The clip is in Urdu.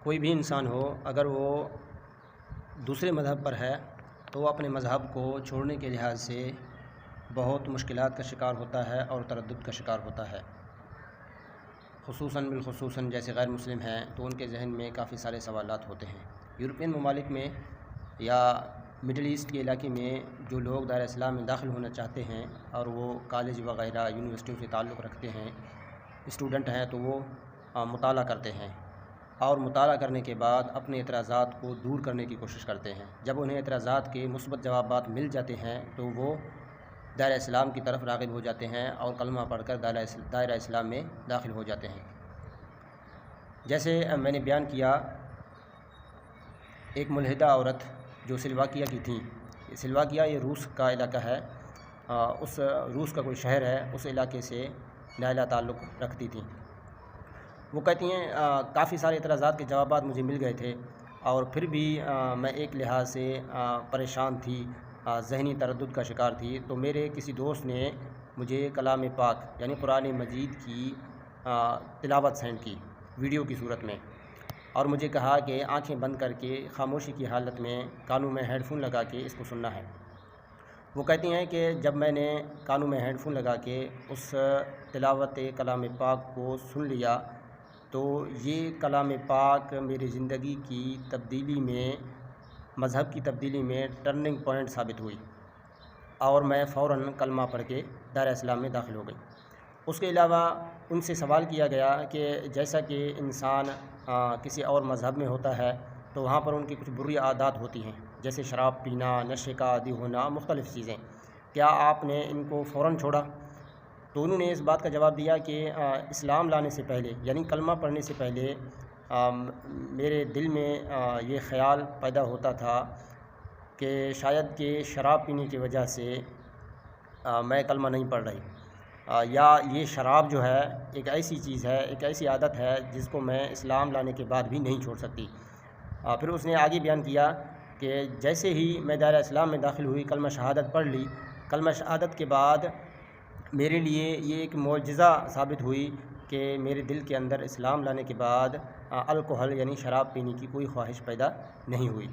کوئی بھی انسان ہو اگر وہ دوسرے مذہب پر ہے تو وہ اپنے مذہب کو چھوڑنے کے لحاظ سے بہت مشکلات کا شکار ہوتا ہے اور تردد کا شکار ہوتا ہے، خصوصاً بالخصوصاً جیسے غیر مسلم ہیں تو ان کے ذہن میں کافی سارے سوالات ہوتے ہیں۔ یورپین ممالک میں یا مڈل ایسٹ کے علاقے میں جو لوگ دائرہ اسلام میں داخل ہونا چاہتے ہیں اور وہ کالج وغیرہ یونیورسٹیوں سے تعلق رکھتے ہیں، اسٹوڈنٹ ہیں، تو وہ مطالعہ کرتے ہیں اور مطالعہ کرنے کے بعد اپنے اعتراضات کو دور کرنے کی کوشش کرتے ہیں۔ جب انہیں اعتراضات کے مثبت جوابات مل جاتے ہیں تو وہ دائرہ اسلام کی طرف راغب ہو جاتے ہیں اور کلمہ پڑھ کر دائرہ اسلام میں داخل ہو جاتے ہیں۔ جیسے میں نے بیان کیا، ایک ملحدہ عورت جو سلواکیہ کی تھیں، سلواکیہ یہ روس کا علاقہ ہے، اس روس کا کوئی شہر ہے، اس علاقے سے نائلہ تعلق رکھتی تھیں۔ وہ کہتی ہیں کافی سارے اعتراضات کے جوابات مجھے مل گئے تھے اور پھر بھی میں ایک لحاظ سے پریشان تھی، ذہنی تردد کا شکار تھی۔ تو میرے کسی دوست نے مجھے کلام پاک یعنی قرآن مجید کی تلاوت سینڈ کی ویڈیو کی صورت میں، اور مجھے کہا کہ آنکھیں بند کر کے خاموشی کی حالت میں کانوں میں ہیڈ فون لگا کے اس کو سننا ہے۔ وہ کہتی ہیں کہ جب میں نے کانوں میں ہیڈ فون لگا کے اس تلاوت کلام پاک کو سن لیا تو یہ کلام پاک میری زندگی کی تبدیلی میں، مذہب کی تبدیلی میں ٹرننگ پوائنٹ ثابت ہوئی اور میں فوراً کلمہ پڑھ کے دائرہ اسلام میں داخل ہو گئی۔ اس کے علاوہ ان سے سوال کیا گیا کہ جیسا کہ انسان کسی اور مذہب میں ہوتا ہے تو وہاں پر ان کی کچھ بری عادات ہوتی ہیں، جیسے شراب پینا، نشے کا عادی ہونا، مختلف چیزیں، کیا آپ نے ان کو فوراً چھوڑا؟ تو انہوں نے اس بات کا جواب دیا کہ اسلام لانے سے پہلے یعنی کلمہ پڑھنے سے پہلے میرے دل میں یہ خیال پیدا ہوتا تھا کہ شاید کہ شراب پینے کی وجہ سے میں کلمہ نہیں پڑھ رہی، یا یہ شراب جو ہے ایک ایسی چیز ہے، ایک ایسی عادت ہے جس کو میں اسلام لانے کے بعد بھی نہیں چھوڑ سکتی۔ پھر اس نے آگے بیان کیا کہ جیسے ہی میں دائرہ اسلام میں داخل ہوئی، کلمہ شہادت پڑھ لی، کلمہ شہادت کے بعد میرے لیے یہ ایک معجزہ ثابت ہوئی کہ میرے دل کے اندر اسلام لانے کے بعد الکحل یعنی شراب پینے کی کوئی خواہش پیدا نہیں ہوئی۔